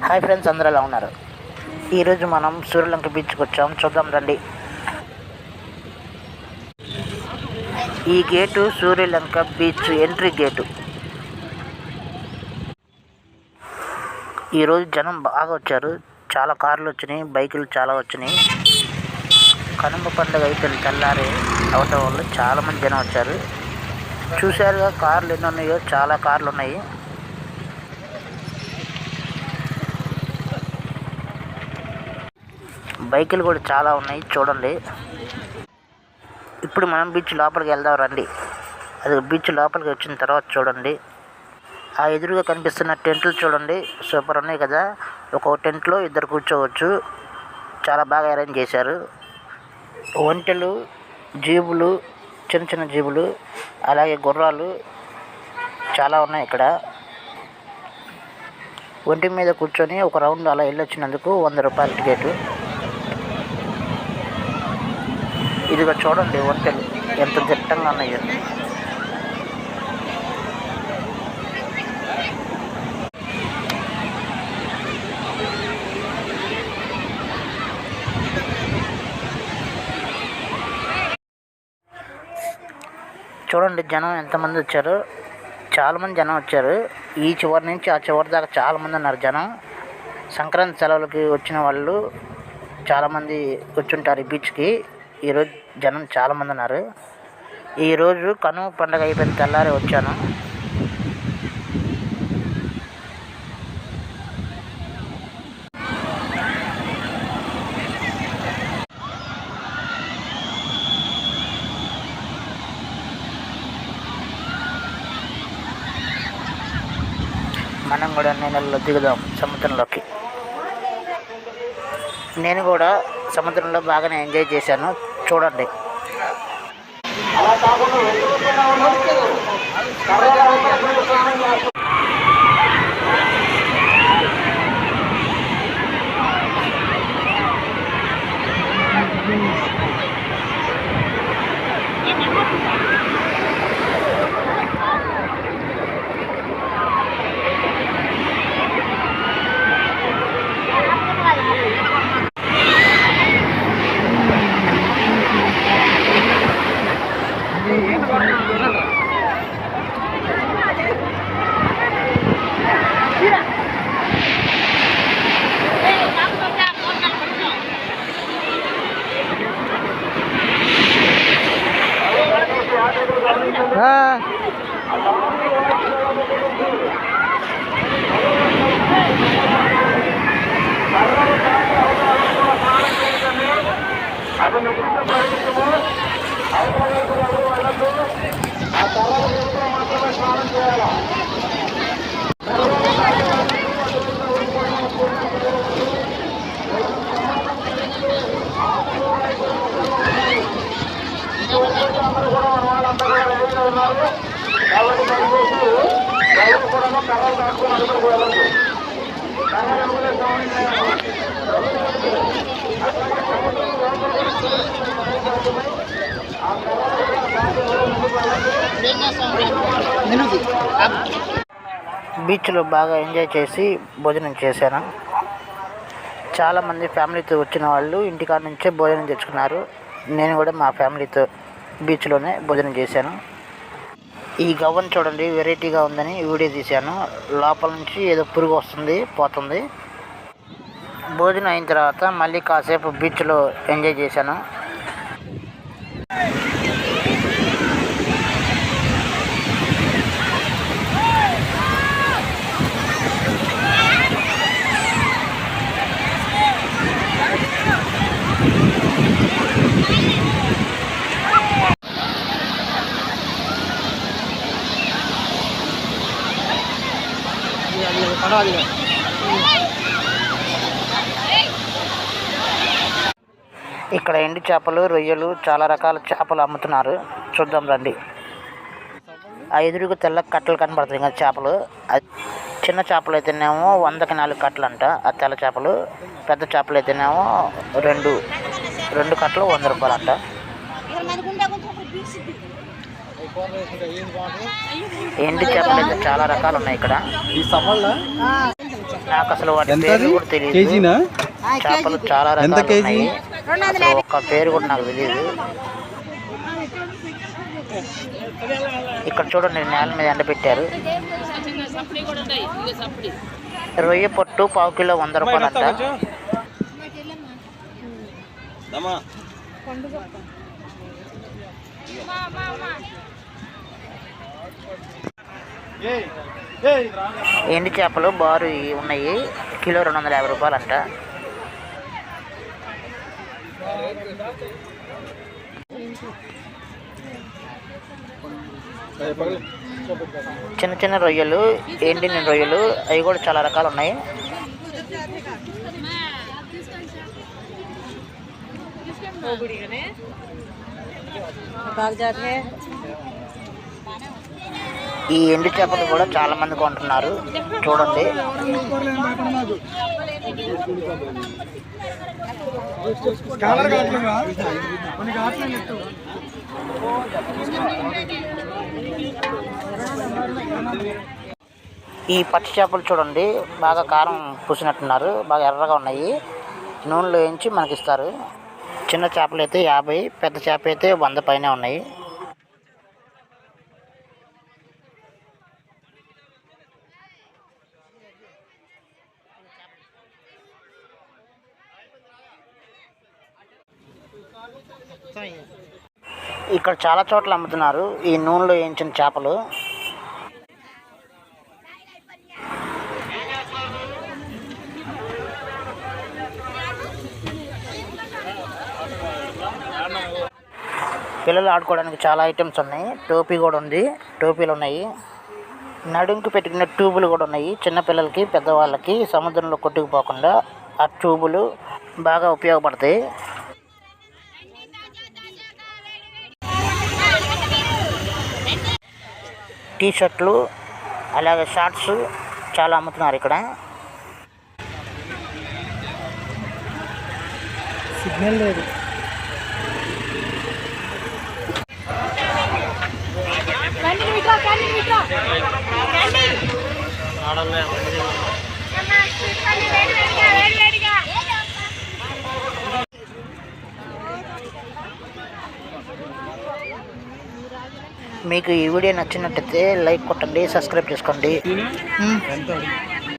Hi friends, అందరూ ఎలా ఉన్నారు? ఈరోజు మనం సూర్యలంక బీచ్కి వచ్చాం. చూద్దాం రండి. ఈ gate Suryalanka beach entry gate. ఈరోజు జనం బాగా వచ్చారు. చాలా కార్లు వచ్చినాయి, బైకులు చాలా వచ్చినాయి. కనుమ పండుగ అయిపోయిన తెల్లారి అవటం వల్ల చాలామంది జనం వచ్చారు. చూశారుగా కార్లు ఎన్ని ఉన్నాయో, చాలా కార్లు ఉన్నాయి. బైకులు కూడా చాలా ఉన్నాయి, చూడండి. ఇప్పుడు మనం బీచ్ లోపలికి వెళ్దాం రండి. అది బీచ్ లోపలికి వచ్చిన తర్వాత చూడండి, ఆ ఎదురుగా కనిపిస్తున్న టెంట్లు చూడండి, సూపర్ ఉన్నాయి కదా. ఒక టెంట్లో ఇద్దరు కూర్చోవచ్చు. చాలా బాగా అరేంజ్ చేశారు. ఒంటెలు, జీబులు, చిన్న చిన్న జీబులు, అలాగే గుర్రాలు చాలా ఉన్నాయి ఇక్కడ. ఒంటి మీద కూర్చొని ఒక రౌండ్ అలా వెళ్ళొచ్చినందుకు 100 రూపాయల టికెట్. ఇదిగో చూడండి ఒంటెలు ఎంత దిట్టంగా ఉన్నాయో. చూడండి జనం ఎంతమంది వచ్చారు. చాలామంది జనం వచ్చారు. ఈ చివరి నుంచి ఆ చివరి దాకా చాలామంది ఉన్నారు జనం. సంక్రాంతి సెలవులకి వచ్చిన వాళ్ళు చాలామంది వచ్చుంటారు ఈ బీచ్కి. ఈరోజు జనం చాలామంది ఉన్నారు. ఈరోజు కనుమ పండుగ అయిపోయిన తెల్లారి వచ్చాను. మనం కూడా నీళ్ళల్లో దిగుదాం సముద్రంలోకి. నేను కూడా సముద్రంలో బాగానే ఎంజాయ్ చేశాను, చూడండి. బీచ్లో బాగా ఎంజాయ్ చేసి భోజనం చేశాను. చాలామంది ఫ్యామిలీతో వచ్చిన వాళ్ళు ఇంటికాడ నుంచే భోజనం తెచ్చుకున్నారు. నేను కూడా మా ఫ్యామిలీతో బీచ్లోనే భోజనం చేశాను. ఈ గవ్వను చూడండి, వెరైటీగా ఉందని వీడియో తీశాను. లోపల నుంచి ఏదో పురుగు వస్తుంది, పోతుంది. భోజనం అయిన తర్వాత మళ్ళీ కాసేపు బీచ్లో ఎంజాయ్ చేశాను. ఇక్కడ ఎండు చేపలు, రొయ్యలు, చాలా రకాల చేపలు అమ్ముతున్నారు. చూద్దాం రండి. ఆ ఎదురుగా తెల్ల కట్టలు కనబడుతుంది కదా చేపలు. అది చిన్న చేపలు అయితేనేమో 100కి 4 కట్టలు అంట ఆ తెల్ల చేపలు. పెద్ద చేపలు అయితేనేమో రెండు కట్టలు 100 రూపాయలు అంట. ఎండు చేపలు అయితే చాలా రకాలు ఉన్నాయి ఇక్కడ. ఈ సమ్మర్లో నాకు అసలు వాటి పేరు కూడా తెలియదు. చేపలు చాలా రకాలు ఉన్నాయి, అసలు ఒక్క పేరు కూడా నాకు తెలియదు. ఇక్కడ చూడండి, నేల మీద ఎండబెట్టారు. రొయ్య పొట్టు పావు కిలో 100 రూపాయలు అంట. ఎండు చేపలు బారు ఉన్నాయి, కిలో 250 రూపాయలు అంట. చిన్న చిన్న రొయ్యలు, ఎండిన రొయ్యలు, అవి కూడా చాలా రకాలు ఉన్నాయి. ఈ ఎండు చేపలు కూడా చాలా మంది కొంటున్నారు, చూడండి. ఈ పచ్చి చేపలు చూడండి, బాగా కారం పూసినట్టున్నారు, బాగా ఎర్రగా ఉన్నాయి. నూనెలో వేయించి మనకి ఇస్తారు. చిన్న చేపలు అయితే 50, పెద్ద చేప అయితే 100 పైన ఉన్నాయి. ఇక్కడ చాలా చోట్ల అమ్ముతున్నారు ఈ నూనెలో వేయించిన చేపలు. పిల్లలు ఆడుకోవడానికి చాలా ఐటమ్స్ ఉన్నాయి. టోపీ కూడా ఉంది, టోపీలు ఉన్నాయి. నడుంకి పెట్టుకునే ట్యూబులు కూడా ఉన్నాయి. చిన్నపిల్లలకి, పెద్దవాళ్ళకి సముద్రంలో కొట్టుకుపోకుండా ఆ ట్యూబులు బాగా ఉపయోగపడతాయి. టీ షర్ట్లు, అలాగే షార్ట్స్ చాలా అమ్ముతున్నారు ఇక్కడ. సిగ్నల్ లేదు. మీకు ఈ వీడియో నచ్చినట్టయితే లైక్ కొట్టండి, సబ్స్క్రైబ్ చేసుకోండి.